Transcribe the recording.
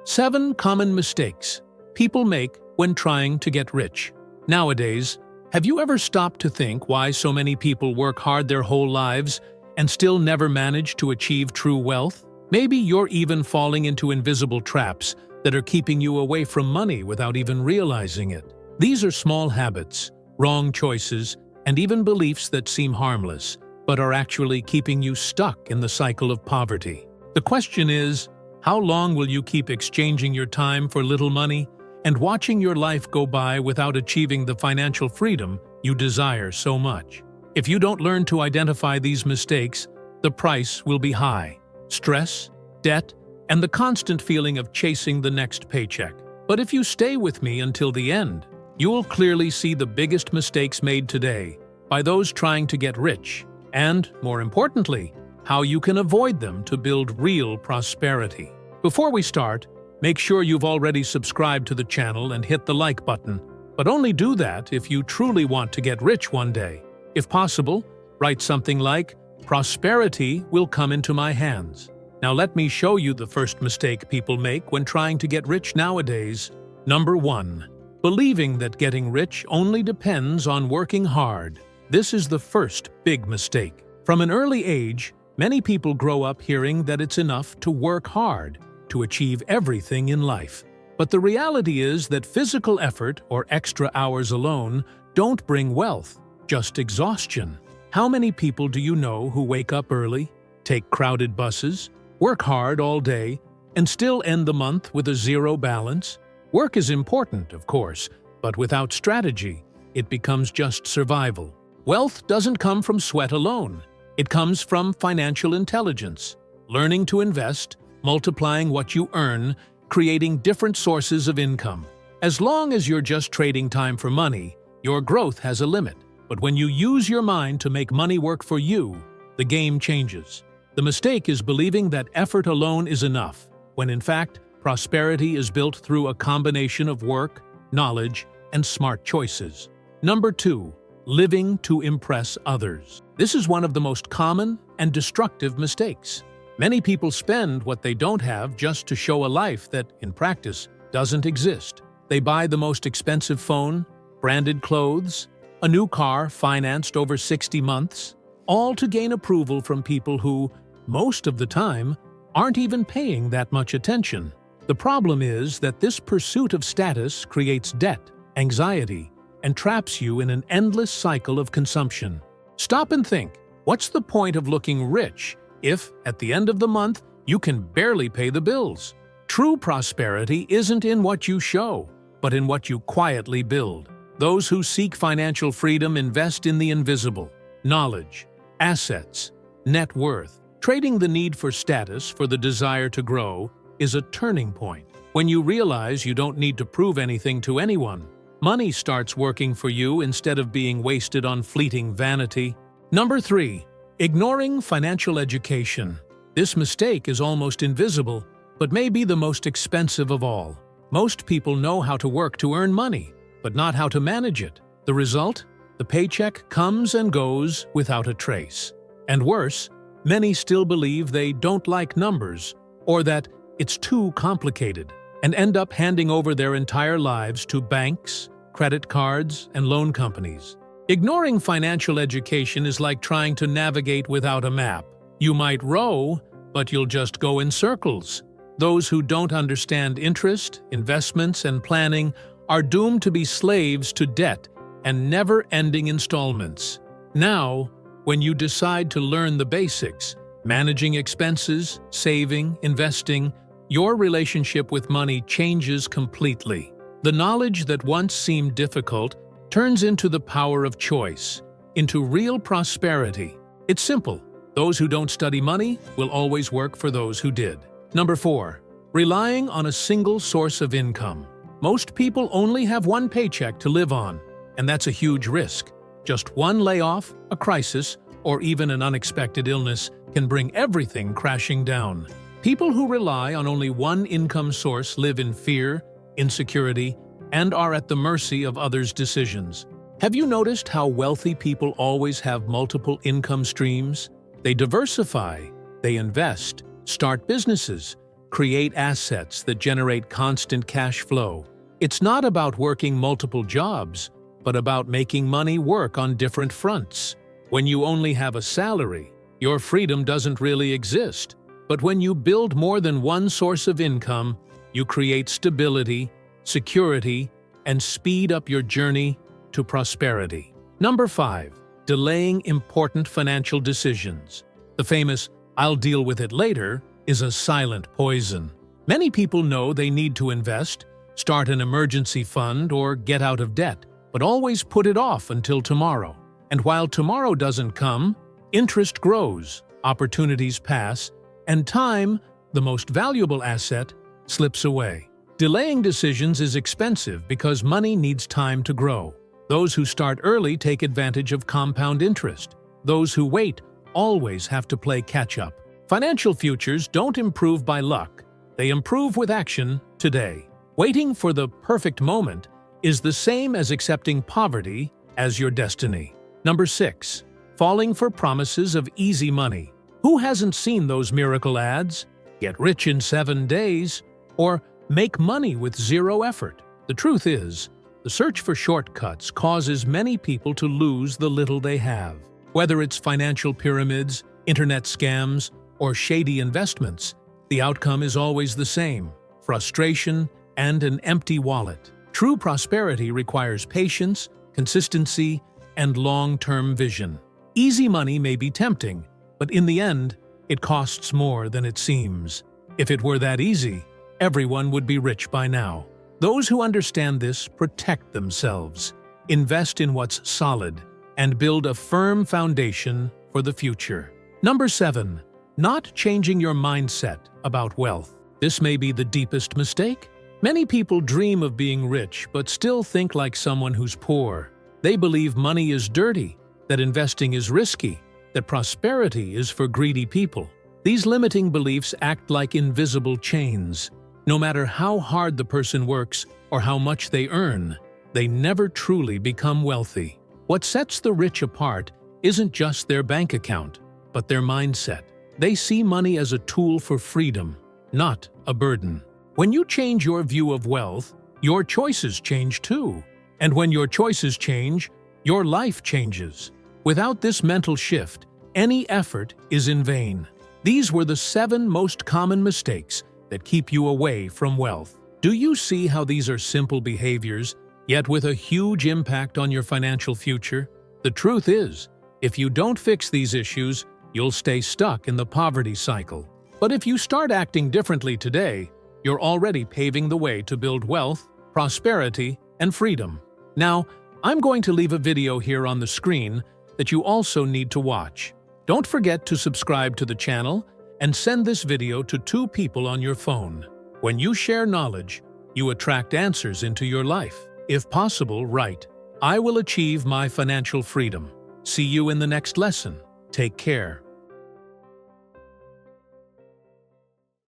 7 common mistakes people make when trying to get rich. Nowadays, have you ever stopped to think why so many people work hard their whole lives and still never manage to achieve true wealth? Maybe you're even falling into invisible traps that are keeping you away from money without even realizing it. These are small habits, wrong choices, and even beliefs that seem harmless, but are actually keeping you stuck in the cycle of poverty. The question is, how long will you keep exchanging your time for little money and watching your life go by without achieving the financial freedom you desire so much? If you don't learn to identify these mistakes, the price will be high: stress, debt, and the constant feeling of chasing the next paycheck. But if you stay with me until the end, you will clearly see the biggest mistakes made today by those trying to get rich, and, more importantly, how you can avoid them to build real prosperity. Before we start, make sure you've already subscribed to the channel and hit the like button, but only do that if you truly want to get rich one day. If possible, write something like, "Prosperity will come into my hands." Now let me show you the first mistake people make when trying to get rich nowadays. Number 1. Believing that getting rich only depends on working hard. This is the first big mistake. From an early age, many people grow up hearing that it's enough to work hard to achieve everything in life. But the reality is that physical effort or extra hours alone don't bring wealth, just exhaustion. How many people do you know who wake up early, take crowded buses, work hard all day, and still end the month with a zero balance? Work is important, of course, but without strategy, it becomes just survival. Wealth doesn't come from sweat alone. It comes from financial intelligence, learning to invest, multiplying what you earn, creating different sources of income. As long as you're just trading time for money, your growth has a limit. But when you use your mind to make money work for you, the game changes. The mistake is believing that effort alone is enough, when in fact, prosperity is built through a combination of work, knowledge, and smart choices. Number 2. Living to impress others. This is one of the most common and destructive mistakes. Many people spend what they don't have just to show a life that, in practice, doesn't exist. They buy the most expensive phone, branded clothes, a new car financed over 60 months, all to gain approval from people who, most of the time, aren't even paying that much attention. The problem is that this pursuit of status creates debt, anxiety, and traps you in an endless cycle of consumption. Stop and think, what's the point of looking rich if, at the end of the month, you can barely pay the bills? True prosperity isn't in what you show, but in what you quietly build. Those who seek financial freedom invest in the invisible: knowledge, assets, net worth. Trading the need for status for the desire to grow is a turning point. When you realize you don't need to prove anything to anyone, money starts working for you instead of being wasted on fleeting vanity. Number 3. Ignoring financial education. This mistake is almost invisible, but may be the most expensive of all. Most people know how to work to earn money, but not how to manage it. The result? The paycheck comes and goes without a trace. And worse, many still believe they don't like numbers, or that it's too complicated, and end up handing over their entire lives to banks, credit cards, and loan companies. Ignoring financial education is like trying to navigate without a map. You might row, but you'll just go in circles. Those who don't understand interest, investments, and planning are doomed to be slaves to debt and never-ending installments. Now, when you decide to learn the basics, managing expenses, saving, investing, your relationship with money changes completely. The knowledge that once seemed difficult turns into the power of choice, into real prosperity. It's simple. Those who don't study money will always work for those who did. Number 4. Relying on a single source of income. Most people only have one paycheck to live on, and that's a huge risk. Just one layoff, a crisis, or even an unexpected illness can bring everything crashing down. People who rely on only one income source live in fear, insecurity, and are at the mercy of others' decisions. Have you noticed how wealthy people always have multiple income streams? They diversify, they invest, start businesses, Create assets that generate constant cash flow. It's not about working multiple jobs, but about making money work on different fronts. When you only have a salary, your freedom doesn't really exist. But when you build more than one source of income, you create stability, security, and speed up your journey to prosperity. Number 5. Delaying important financial decisions. The famous "I'll deal with it later" is a silent poison. Many people know they need to invest, start an emergency fund, or get out of debt, but always put it off until tomorrow. And while tomorrow doesn't come, interest grows, opportunities pass, and time, the most valuable asset, slips away. Delaying decisions is expensive because money needs time to grow. Those who start early take advantage of compound interest. Those who wait always have to play catch-up. Financial futures don't improve by luck. They improve with action today. Waiting for the perfect moment is the same as accepting poverty as your destiny. Number 6. Falling for promises of easy money. Who hasn't seen those miracle ads? Get rich in 7 days, or make money with zero effort. The truth is, the search for shortcuts causes many people to lose the little they have. Whether it's financial pyramids, internet scams, or shady investments, the outcome is always the same: frustration and an empty wallet. True prosperity requires patience, consistency, and long-term vision. Easy money may be tempting, but in the end, it costs more than it seems. If it were that easy, everyone would be rich by now. Those who understand this protect themselves, invest in what's solid, and build a firm foundation for the future. Number 7. Not changing your mindset about wealth. This may be the deepest mistake. Many people dream of being rich but still think like someone who's poor. They believe money is dirty, that investing is risky, that prosperity is for greedy people. These limiting beliefs act like invisible chains. No matter how hard the person works or how much they earn, they never truly become wealthy. What sets the rich apart isn't just their bank account, but their mindset. They see money as a tool for freedom, not a burden. When you change your view of wealth, your choices change too. And when your choices change, your life changes. Without this mental shift, any effort is in vain. These were the 7 most common mistakes that keep you away from wealth. Do you see how these are simple behaviors, yet with a huge impact on your financial future? The truth is, if you don't fix these issues, you'll stay stuck in the poverty cycle. But if you start acting differently today, you're already paving the way to build wealth, prosperity, and freedom. Now, I'm going to leave a video here on the screen that you also need to watch. Don't forget to subscribe to the channel and send this video to 2 people on your phone. When you share knowledge, you attract answers into your life. If possible, write, "I will achieve my financial freedom." See you in the next lesson. Take care.